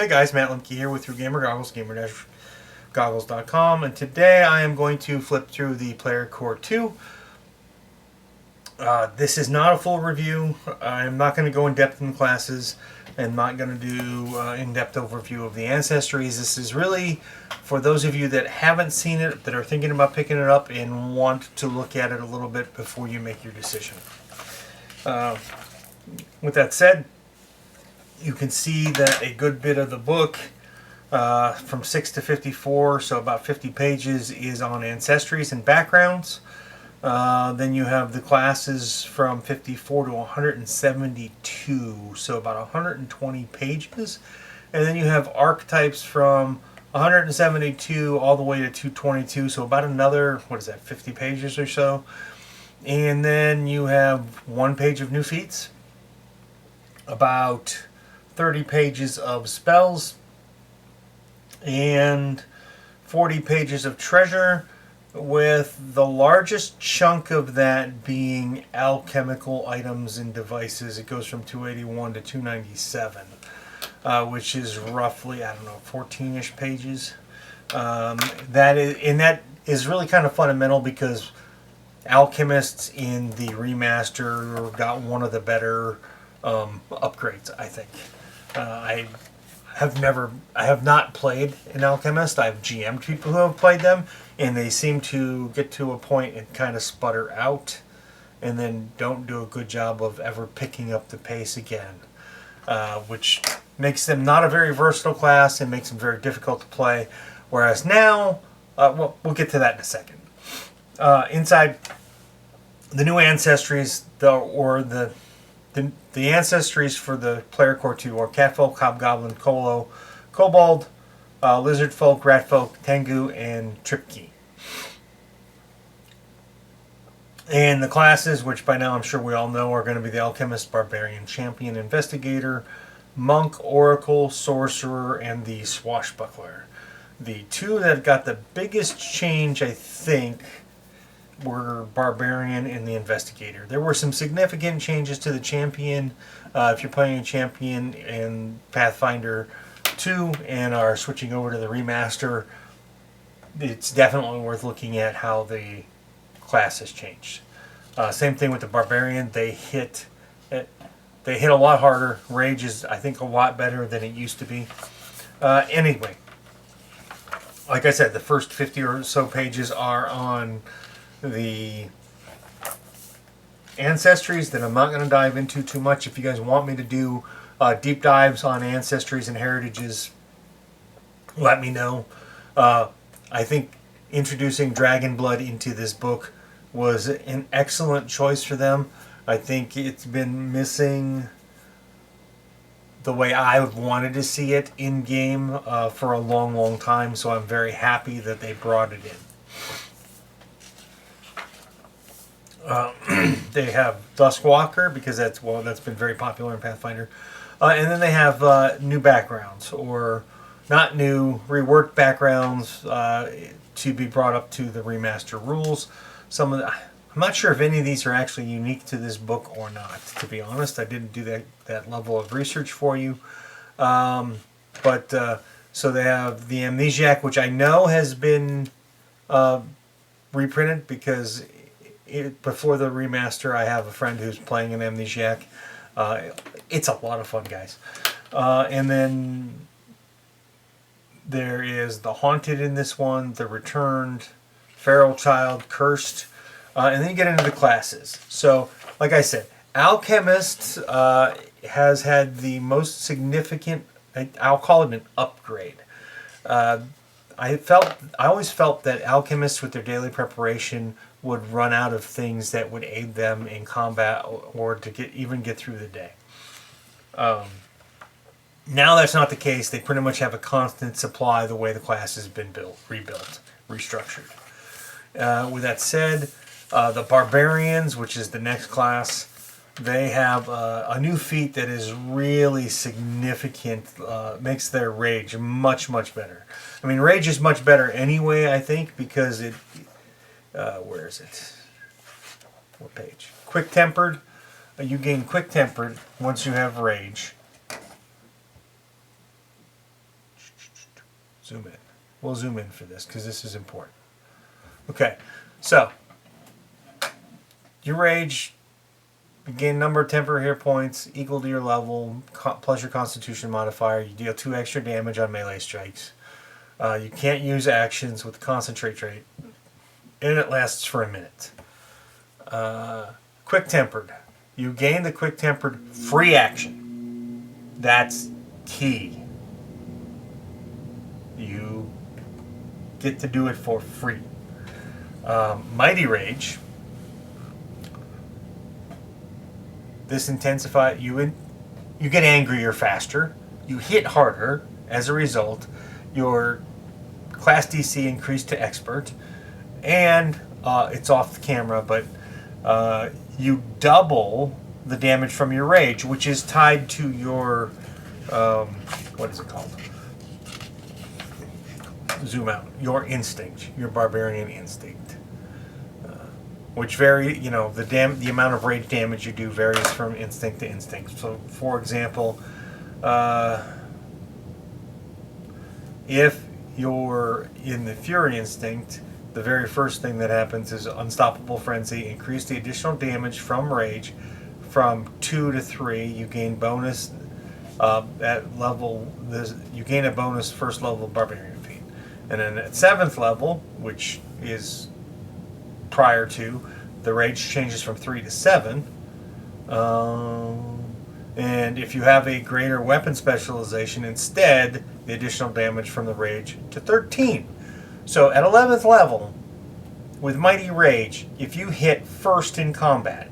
Hey guys, Matt Lemke here with Gamer Goggles, gamer-goggles.com, and today I am going to flip through the Player Core 2. This is not a full review. I'm not going to go in depth in classes. I'm not going to do in-depth overview of the ancestries. This is really for those of you that haven't seen it, that are thinking about picking it up and want to look at it a little bit before you make your decision. With that said, you can see that a good bit of the book, from 6 to 54, so about 50 pages, is on ancestries and backgrounds. Then you have the classes from 54 to 172, so about 120 pages. And then you have archetypes from 172 all the way to 222, so about another, 50 pages or so. And then you have one page of new feats, about 30 pages of spells, and 40 pages of treasure, with the largest chunk of that being alchemical items and devices. It goes from 281 to 297, which is roughly, 14-ish pages. That is really kind of fundamental because alchemists in the remaster got one of the better upgrades, I think. I have not played an alchemist. I've GM'd people who have played them, and they seem to get to a point and kind of sputter out, and then don't do a good job of ever picking up the pace again, which makes them not a very versatile class and makes them very difficult to play. Whereas now, we'll get to that in a second. Inside the new ancestries, the ancestries for the Player Core 2 are Catfolk, Hobgoblin, Kobold, Lizardfolk, Ratfolk, Tengu, and Tripki. And the classes, which by now I'm sure we all know, are going to be the Alchemist, Barbarian, Champion, Investigator, Monk, Oracle, Sorcerer, and the Swashbuckler. The two that got the biggest change, I think, were Barbarian and the Investigator. There were some significant changes to the Champion. If you're playing a Champion in Pathfinder 2 and are switching over to the remaster, it's definitely worth looking at how the class has changed. Same thing with the Barbarian. They hit a lot harder. Rage is, I think, a lot better than it used to be. Anyway, like I said, the first 50 or so pages are on the ancestries that I'm not going to dive into too much. If you guys want me to do deep dives on ancestries and heritages, let me know. I think introducing Dragon Blood into this book was an excellent choice for them. I think it's been missing the way I wanted to see it in game for a long time, so I'm very happy that they brought it in. They have Duskwalker, because that's been very popular in Pathfinder, and then they have new backgrounds, or not new, reworked backgrounds to be brought up to the remaster rules. I'm not sure if any of these are actually unique to this book or not. To be honest, I didn't do that level of research for you. So they have the Amnesiac, which I know has been reprinted because before the remaster, I have a friend who's playing an Amnesiac. It's a lot of fun, guys. And then there is the Haunted in this one, the Returned, Feral Child, Cursed, and then you get into the classes. So, like I said, Alchemist has had the most significant, I'll call it an upgrade. I always felt that alchemists with their daily preparation would run out of things that would aid them in combat or to even get through the day. Now that's not the case. They pretty much have a constant supply the way the class has been rebuilt, restructured. With that said, the Barbarians, which is the next class, they have a new feat that is really significant, makes their rage much better. I mean, rage is much better anyway, I think, because it... where is it? What page? Quick-tempered. You gain quick-tempered once you have rage. Zoom in. We'll zoom in for this because this is important. Okay, so your rage, you gain number of temporary hit points equal to your level plus your Constitution modifier. You deal 2 extra damage on melee strikes. You can't use actions with the concentrate trait, and it lasts for a minute. Quick tempered. You gain the quick tempered free action. That's key. You get to do it for free. Mighty Rage. This intensifies. You get angrier faster. You hit harder. As a result, your class DC increased to expert, and it's off the camera, but you double the damage from your rage, which is tied to your what is it called? Zoom out. Your instinct, your barbarian instinct. Which vary, the amount of rage damage you do varies from instinct to instinct. So, for example, if you're in the Fury instinct, the very first thing that happens is Unstoppable Frenzy. Increase the additional damage from rage from 2 to 3. You gain bonus at level. You gain a bonus first level Barbarian feat, and then at 7th level, which is prior to, the rage changes from 3 to 7. And if you have a greater weapon specialization, instead, the additional damage from the rage to 13. So at 11th level, with Mighty Rage, if you hit first in combat,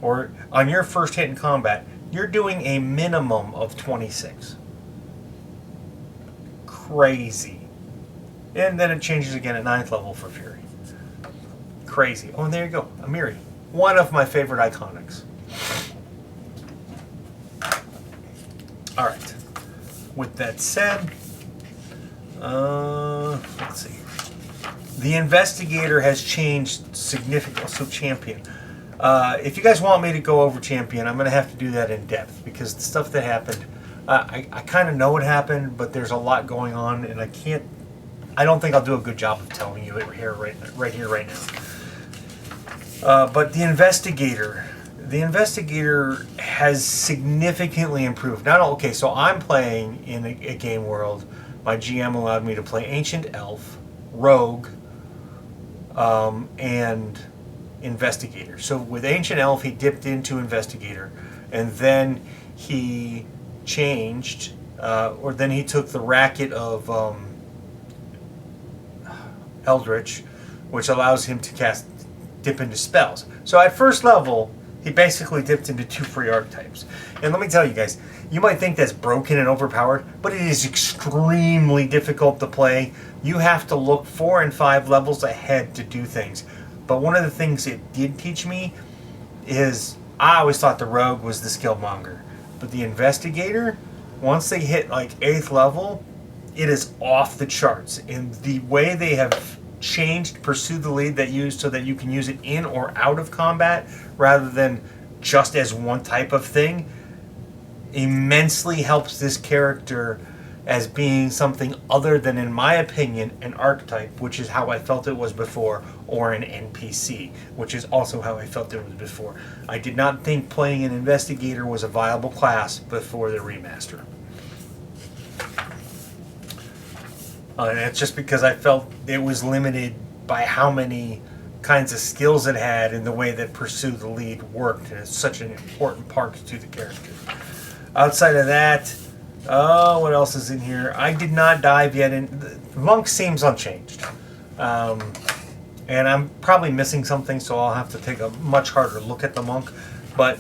or on your first hit in combat, you're doing a minimum of 26. Crazy. And then it changes again at 9th level for Fury. Crazy. Oh, and there you go. Amiri. One of my favorite iconics. Alright. With that said, let's see. The Investigator has changed significantly. So Champion. If you guys want me to go over Champion, I'm going to have to do that in depth, because the stuff that happened, I kind of know what happened, but there's a lot going on, and I don't think I'll do a good job of telling you it right here, right now. But the Investigator has significantly improved. Okay, so I'm playing in a game world. My GM allowed me to play Ancient Elf, Rogue, and Investigator. So with Ancient Elf, he dipped into Investigator, and then he changed, or then he took the racket of Eldritch, which allows him to dip into spells. So at first level, he basically dipped into 2 free archetypes. And let me tell you guys, you might think that's broken and overpowered, but it is extremely difficult to play. You have to look 4 and 5 levels ahead to do things. But one of the things it did teach me is, I always thought the Rogue was the skill monger. But the Investigator, once they hit like 8th level, it is off the charts. And the way they have changed Pursue the Lead so that you can use it in or out of combat rather than just as one type of thing, immensely helps this character as being something other than, in my opinion, an archetype, which is how I felt it was before, or an NPC, which is also how I felt it was before. I did not think playing an Investigator was a viable class before the remaster. And it's just because I felt it was limited by how many kinds of skills it had and the way that Pursue the Lead worked, and it's such an important part to the character. Outside of that, what else is in here? I did not dive yet in. Monk seems unchanged. And I'm probably missing something, so I'll have to take a much harder look at the Monk. But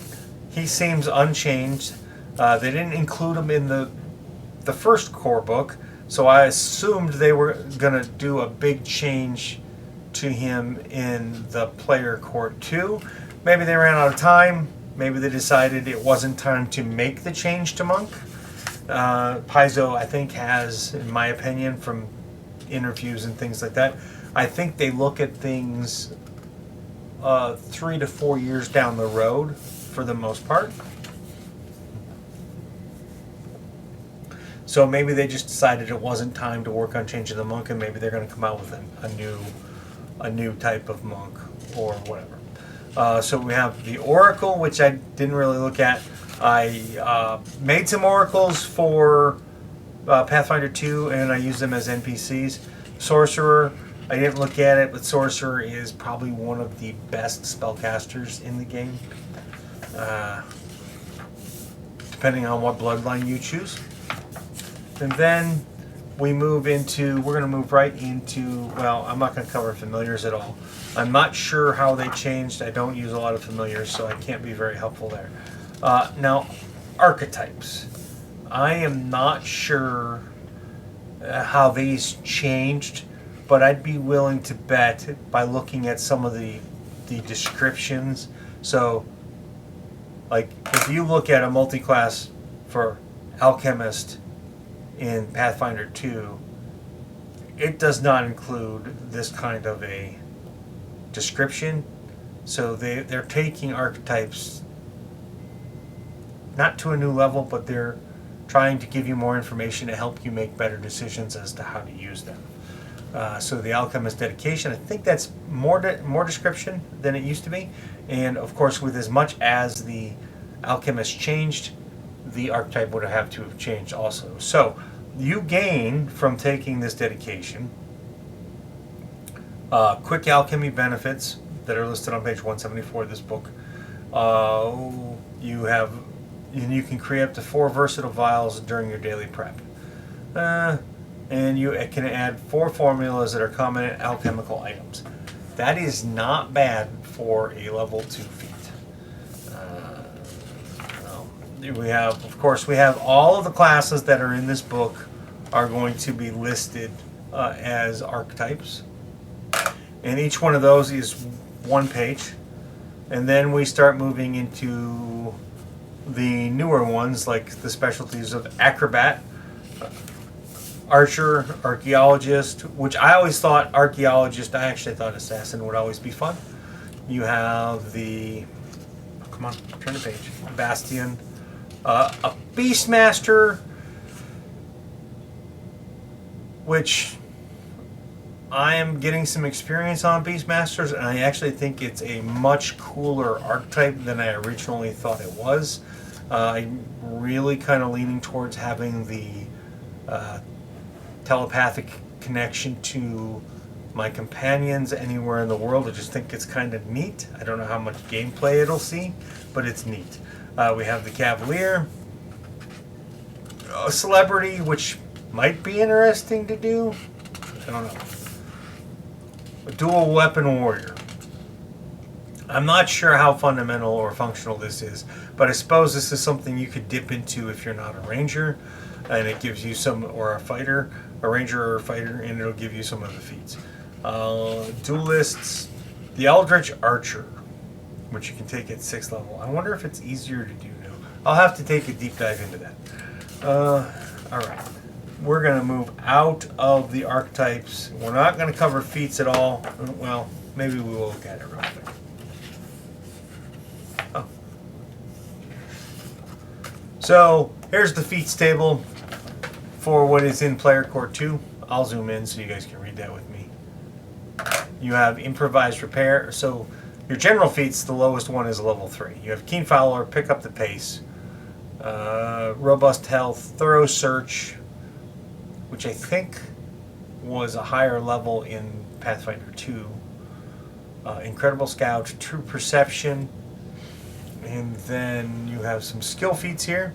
he seems unchanged. They didn't include him in the first core book, so I assumed they were going to do a big change to him in the Player Core 2. Maybe they ran out of time. Maybe they decided it wasn't time to make the change to Monk. Paizo, I think, has, in my opinion, from interviews and things like that, I think they look at things 3 to 4 years down the road for the most part. So maybe they just decided it wasn't time to work on changing the monk, and maybe they're going to come out with a new type of monk or whatever. So we have the Oracle, which I didn't really look at. I made some Oracles for Pathfinder 2, and I used them as NPCs. Sorcerer, I didn't look at it, but Sorcerer is probably one of the best spellcasters in the game. Depending on what bloodline you choose. And then we're going to move right into, well, I'm not going to cover familiars at all. I'm not sure how they changed. I don't use a lot of familiars, so I can't be very helpful there. Now, archetypes. I am not sure how these changed, but I'd be willing to bet by looking at some of the descriptions. So, like, if you look at a multi-class for Alchemist in Pathfinder 2, it does not include this kind of a description. So they're taking archetypes not to a new level, but they're trying to give you more information to help you make better decisions as to how to use them. So the Alchemist dedication, I think that's more description than it used to be. And of course, with as much as the Alchemist changed, the archetype would have to have changed also. So you gain from taking this dedication quick alchemy benefits that are listed on page 174 of this book. You can create up to 4 versatile vials during your daily prep. And you can add 4 formulas that are common in alchemical items. That is not bad for a level 2 feat. We have all of the classes that are in this book are going to be listed as archetypes. And each one of those is 1 page. And then we start moving into the newer ones, like the specialties of acrobat, archer, archaeologist, which I always thought archaeologist, I actually thought assassin would always be fun. You have the, come on, turn the page, Bastion, a Beastmaster, which I am getting some experience on Beastmasters, and I actually think it's a much cooler archetype than I originally thought it was. I'm really kind of leaning towards having the telepathic connection to my companions anywhere in the world. I just think it's kind of neat. I don't know how much gameplay it'll see, but it's neat. We have the Cavalier, a celebrity, which might be interesting to do. I don't know. A dual weapon warrior. I'm not sure how fundamental or functional this is, but I suppose this is something you could dip into if you're not a ranger, and it gives you some, or a fighter, a ranger or a fighter, and it'll give you some of the feats. Duelists, the Eldritch Archer, which you can take at 6th level. I wonder if it's easier to do now. I'll have to take a deep dive into that. Alright. We're going to move out of the archetypes. We're not going to cover feats at all. Well, maybe we will look at it real quick. Oh. So, here's the feats table for what is in Player Core 2. I'll zoom in so you guys can read that with me. You have Improvised Repair. So, your general feats, the lowest one is level 3. You have Keen Follower, Pick Up the Pace, Robust Health, Thorough Search, which I think was a higher level in Pathfinder 2. Incredible Scout, True Perception, and then you have some skill feats here.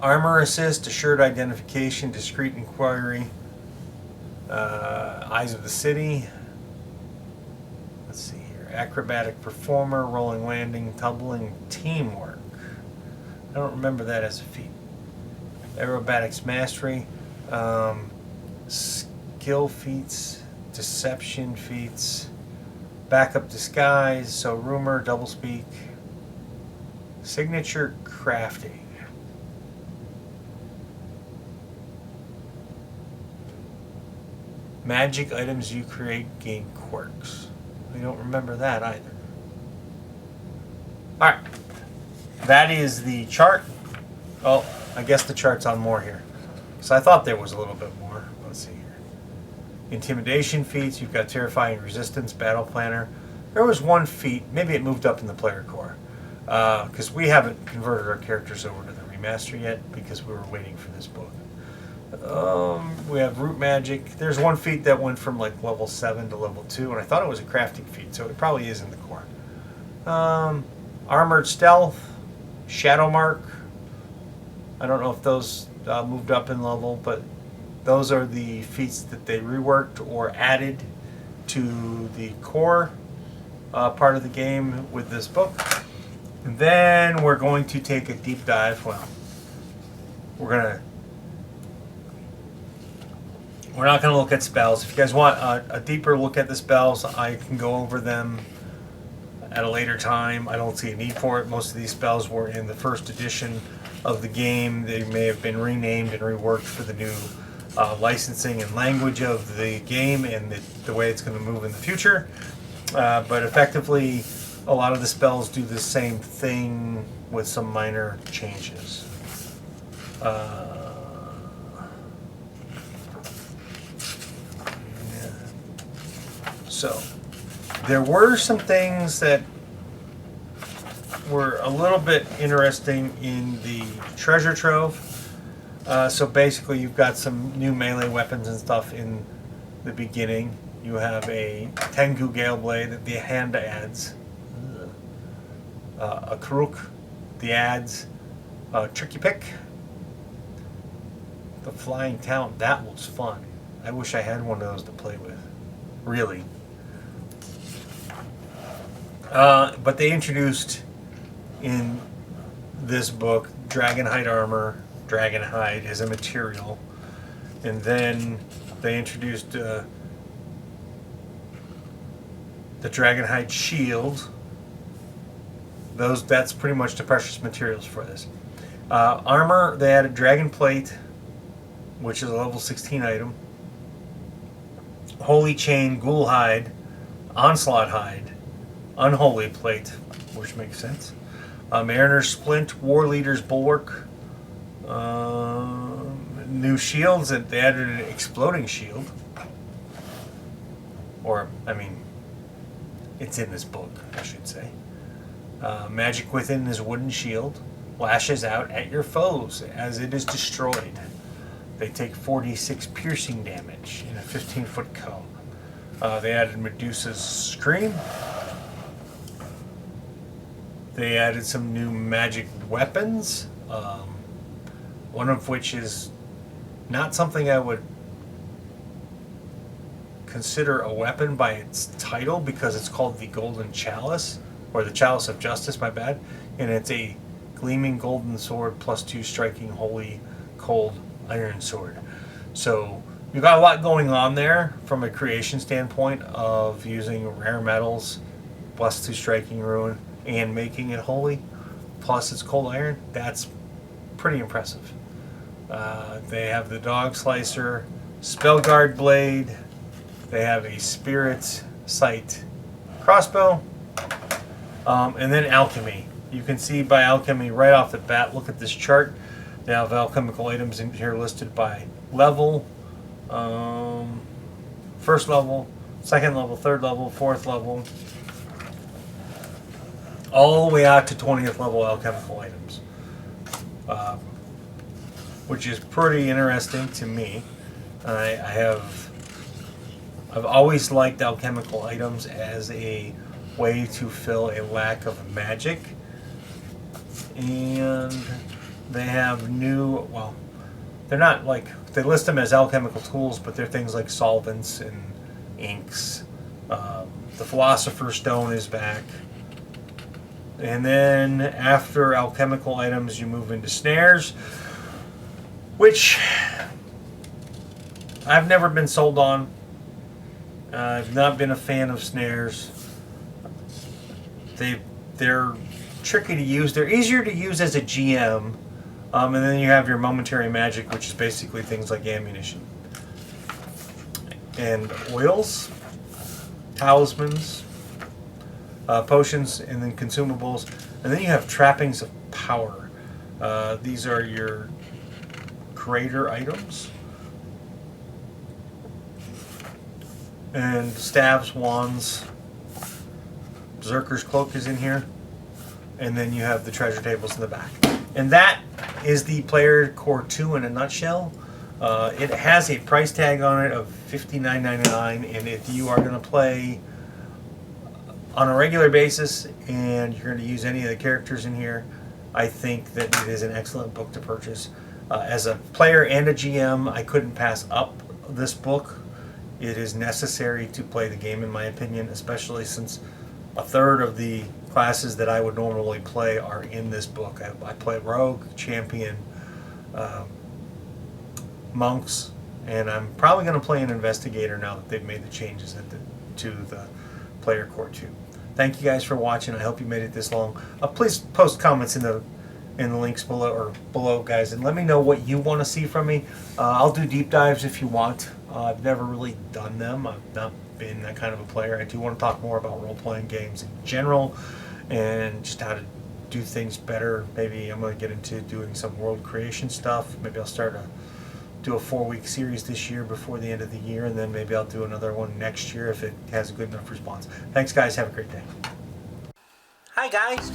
Armor Assist, Assured Identification, Discreet Inquiry, Eyes of the City. Let's see here. Acrobatic Performer, Rolling Landing, Tumbling, Teamwork. I don't remember that as a feat. Aerobatics Mastery, Skill Feats, Deception Feats, Backup Disguise, so Rumor, Doublespeak, Signature Crafting. Magic items you create gain quirks. I don't remember that either. Alright. That is the chart. Oh, I guess the chart's on more here. So I thought there was a little bit more. Let's see here. Intimidation feats. You've got Terrifying Resistance, Battle Planner. There was one feat. Maybe it moved up in the player core. Because we haven't converted our characters over to the remaster yet because we were waiting for this book. We have Root Magic. There's one feat that went from like level 7 to level 2, and I thought it was a crafting feat, so it probably is in the core. Armored Stealth, Shadow Mark. I don't know if those moved up in level, but those are the feats that they reworked or added to the core part of the game with this book. And then we're going to take a deep dive. Well, we're not going to look at spells. If you guys want a deeper look at the spells, I can go over them at a later time. I don't see a need for it. Most of these spells were in the first edition of the game. They may have been renamed and reworked for the new licensing and language of the game and the way it's going to move in the future. But effectively, a lot of the spells do the same thing with some minor changes. So, there were some things that were a little bit interesting in the treasure trove. So basically you've got some new melee weapons and stuff in the beginning. You have a Tengu Gale Blade that the hand adds. A Karuk, the adds. Tricky Pick. The Flying Talent, that looks fun. I wish I had one of those to play with. Really. But they introduced in this book Dragonhide armor. Dragonhide as a material. And then they introduced the Dragonhide shield. That's pretty much the precious materials for this. Armor, they added Dragon Plate, which is a level 16 item. Holy Chain, Ghoul Hide, Onslaught Hide, Unholy Plate, which makes sense. Mariner's Splint, War Leader's Bulwark. New shields, that they added an exploding shield. Or, I mean, it's in this book, I should say. Magic Within is wooden shield. Lashes out at your foes as it is destroyed. They take 46 piercing damage in a 15-foot cone. They added Medusa's Scream. They added some new magic weapons. One of which is not something I would consider a weapon by its title because it's called the Golden Chalice, or the Chalice of Justice, my bad. And it's a gleaming golden sword plus 2 striking holy cold iron sword. So you've got a lot going on there from a creation standpoint of using rare metals plus 2 striking rune and making it holy plus it's cold iron. That's pretty impressive. They have the Dog Slicer, Spellguard Blade. They have a Spirit Sight crossbow. And then Alchemy. You can see by Alchemy right off the bat, look at this chart. They have alchemical items in here listed by level. First level, second level, third level, fourth level. All the way out to 20th level alchemical items. Which is pretty interesting to me. I've always liked alchemical items as a way to fill a lack of magic. And they have new, well, they're not like, they list them as alchemical tools, but they're things like solvents and inks. The Philosopher's Stone is back. And then after alchemical items, you move into snares, which I've never been sold on. I've not been a fan of snares. They're tricky to use. They're easier to use as a GM. And then you have your momentary magic, which is basically things like ammunition. And oils, talismans, potions, and then consumables. And then you have trappings of power. These are your greater items. And staves, wands, Berserker's Cloak is in here. And then you have the treasure tables in the back. And that is the Player Core 2 in a nutshell. It has a price tag on it of $59.99, and if you are going to play on a regular basis and you're going to use any of the characters in here, I think that it is an excellent book to purchase. As a player and a GM, I couldn't pass up this book. It is necessary to play the game, in my opinion, especially since a third of the classes that I would normally play are in this book. I play Rogue, Champion, Monks, and I'm probably going to play an Investigator now that they've made the changes to the Player Core 2. Thank you guys for watching. I hope you made it this long. Please post comments in the links below, guys, and let me know what you want to see from me. I'll do deep dives if you want. I've never really done them. I've not been that kind of a player. I do want to talk more about role-playing games in general and just how to do things better. Maybe I'm going to get into doing some world creation stuff. Maybe I'll do a 4-week series this year before the end of the year, and then maybe I'll do another one next year if it has a good enough response. Thanks, guys. Have a great day. Hi, guys.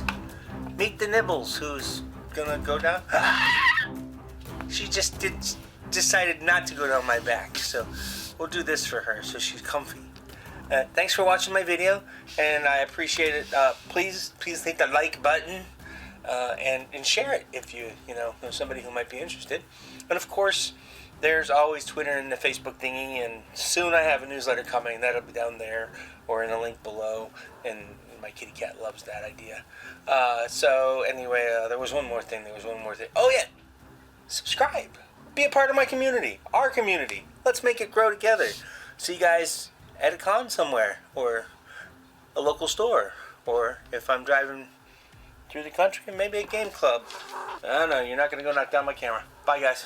Meet the Nibbles, who's gonna go down. She just decided not to go down my back, so we'll do this for her so she's comfy. Thanks for watching my video, and I appreciate it. Please hit the like button and share it if you know somebody who might be interested. And of course, there's always Twitter and the Facebook thingy, and soon I have a newsletter coming. That'll be down there or in a link below, and my kitty cat loves that idea. So anyway, there was one more thing. Oh yeah, subscribe. Be a part of my community, our community. Let's make it grow together. See you guys at a con somewhere, or a local store, or if I'm driving through the country, maybe a game club. I don't know. You're not going to go knock down my camera. Bye, guys.